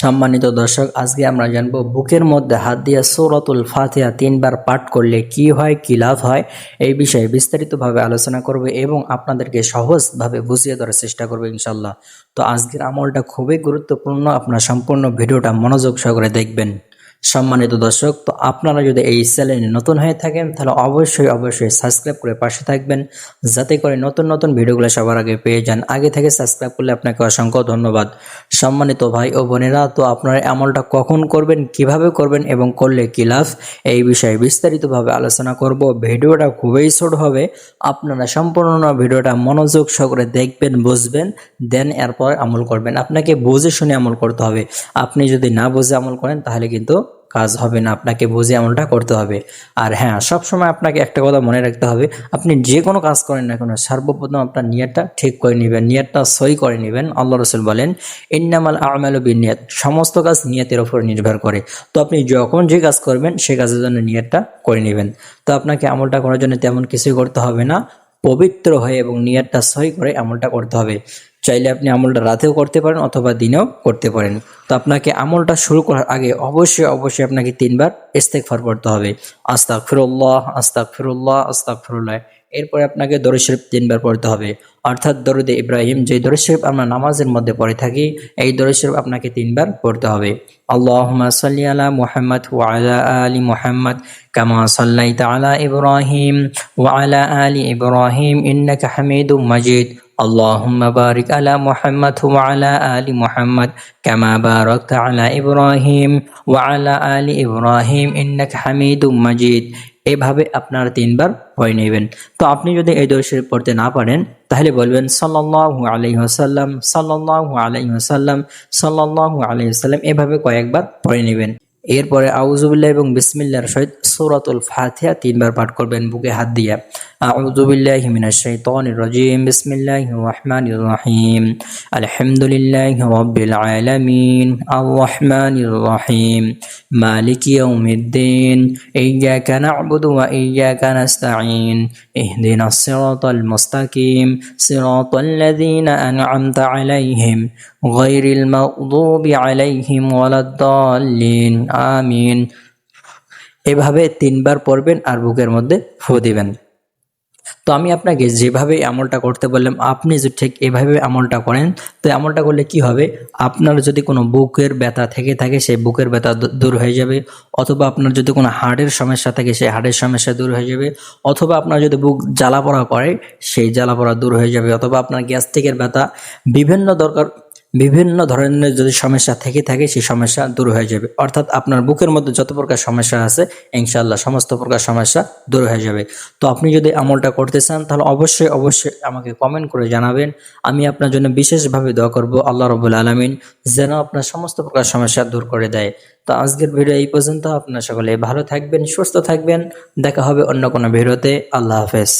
সম্মানিত দর্শক, আজকে আমরা জানবো বুকের মধ্যে হাত দিয়ে সূরাতুল ফাতিহা 3 বার পাঠ করলে কি হয়, কি লাভ হয়, এই বিষয়ে বিস্তারিতভাবে আলোচনা করব এবং আপনাদেরকে সহজভাবে বুঝিয়ে দেওয়ার চেষ্টা করব ইনশাল্লাহ। তো আজকের আমলটা খুবই গুরুত্বপূর্ণ, আপনার সম্পূর্ণ ভিডিওটা মনোযোগ সহকারে দেখবেন। সম্মানিত দর্শক, তো আপনারা যদি এই চ্যানেলে নতুন হয়ে থাকেন তাহলে অবশ্যই সাবস্ক্রাইব করে পাশে থাকবেন, যাতে করে নতুন নতুন ভিডিওগুলো সবার আগে পেয়ে যান। আগে থেকে সাবস্ক্রাইব করলে আপনাকে অসংখ্য ধন্যবাদ। সম্মানিত ভাই ও বোনেরা, তো আপনারা আমলটা কখন করবেন, কিভাবে করবেন এবং করলে কি লাভ, এই বিষয়ে বিস্তারিতভাবে আলোচনা করব। ভিডিওটা খুবই ছোট হবে, আপনারা সম্পূর্ণ ভিডিওটা মনোযোগ সহকারে দেখবেন, বুঝবেন, দেন এরপর আমল করবেন। আপনাকে বুঝে শুনে আমল করতে হবে। আপনি যদি না বুঝে আমল করেন তাহলে কিন্তু কাজ হবে না, আপনাকে বুঝে আমলটা করতে হবে। আর হ্যাঁ, সবসময় আপনাকে একটা কথা মনে রাখতে হবে, আপনি যে কোনো কাজ করেন না কেন সর্বপ্রথম আপনার নিয়তটা ঠিক করে নেবেন, নিয়তটা সহি করে নেবেন। আল্লাহ রাসূল বলেন, ইন্নামাল আমালু বিন্নিয়াত, সমস্ত কাজ নিয়তের উপর নির্ভর করে। তো আপনি যখন যে কাজ করবেন সে কাজের জন্য নিয়তটা করে নেবেন। তো আপনাকে আমলটা করার জন্য তেমন কিছুই করতে হবে না, পবিত্র হয়ে এবং নিয়তটা সহি করে আমলটা করতে হবে। চাইলে আপনি আমলটা রাতেও করতে পারেন অথবা দিনেও করতে পারেন। তো আপনাকে আমলটা শুরু করার আগে অবশ্যই আপনাকে 3 বার ইস্তেগফার পড়তে হবে। আস্তাগফিরুল্লাহ, আস্তাগফিরুল্লাহ, আস্তাগফিরুল্লাহ। এরপরে আপনাকে দরুদ শরীফ 3 বার পড়তে হবে, অর্থাৎ দরুদে ইব্রাহিম, যে দরুদ শরীফ আমরা নামাজের মধ্যে পড়ে থাকি, এই দরুদ শরীফ আপনাকে 3 বার পড়তে হবে। আল্লাহুম্মা সাল্লি আলা মুহাম্মাদ ওয়া আলা আলি মুহাম্মাদ কামা সাল্লাইতা আলা ইব্রাহিম ওয়া আলা আলি ইব্রাহিম ইন্নাকা হামিদুম মাজিদ। আল্লাহুম্মা বারিক আলা মুহাম্মাদ ওয়া আলা আলি মুহাম্মাদ কামা বারাকতা আলা ইব্রাহিম ওয়া আলা আলি ইব্রাহিম ইন্নাকা হামিদুম মাজিদ। এভাবে আপনারা 3 বার পড়ে নেবেন। তো আপনি যদি এই দরুদ শরীফ পড়তে না পারেন তাহলে বলবেন সাল্লাল্লাহু আলাইহি ওয়াসাল্লাম, সাল্লাল্লাহু আলাইহি ওয়াসাল্লাম, সাল্লাল্লাহু আলাইহি ওয়াসাল্লাম, এভাবে কয়েকবার পড়ে নেবেন। এরপরে আউযুবিল্লাহ এবং বিসমিল্লাহর সহিত সূরাতুল ফাতিহা 3 বার পাঠ করবেন বুকে হাত দিয়ে। আউযুবিল্লাহি মিনাশ শাইতানির রাজীম, বিসমিল্লাহির রহমানির রহিম, আলহামদুলিল্লাহি রাব্বিল আলামিন, আর রহমানির রহিম, মালিকি ইয়াউমিদ্দিন, ইয়্যাকা না'বুদু ওয়া ইয়্যাকা নাস্তাঈন, ইহদিনাস সিরাতাল মুস্তাকিম, সিরাতাল লাযীনা আন'আমতা আলাইহিম গায়রিল মাগদুবি আলাইহিম ওয়ালাদ-দাল্লিন, আমিন। এভাবে 3 বার পড়বেন আর বুকের মধ্যে ফু দিবেন। তো আমি আপনাকে যেভাবে আমলটা করতে বললাম, আপনি যদি ঠিক এভাবে আমলটা করেন, তো আমলটা করলে কি হবে, আপনার যদি কোনো বুকের ব্যথা থেকে থাকে সেই বুকের ব্যথা দূর হয়ে যাবে, অথবা আপনার যদি কোনো হাড়ের সমস্যা থাকে সেই হাড়ের সমস্যা দূর হয়ে যাবে, অথবা আপনার যদি বুক জ্বালাপোড়া করে সেই জ্বালাপোড়া দূর হয়ে যাবে, অথবা আপনার গ্যাস্ট্রিকের ব্যথা, বিভিন্ন ধরনের যদি সমস্যা থেকে থাকে সেই সমস্যা দূর হয়ে যাবে। অর্থাৎ আপনার বুকের মধ্যে যত প্রকার সমস্যা আছে ইনশাআল্লাহ সমস্ত প্রকার সমস্যা দূর হয়ে যাবে। তো আপনি যদি আমলটা করতে চান তাহলে অবশ্যই আমাকে কমেন্ট করে জানাবেন। আমি আপনার জন্য বিশেষভাবে দোয়া করব আল্লাহ রাব্বুল আলামিন যেন আপনার সমস্ত প্রকার সমস্যা দূর করে দেয়। তো আজকের ভিডিও এই পর্যন্ত। আপনারা সকলে ভালো থাকবেন, সুস্থ থাকবেন। দেখা হবে অন্য কোনো ভিডিওতে। আল্লাহ হাফেজ।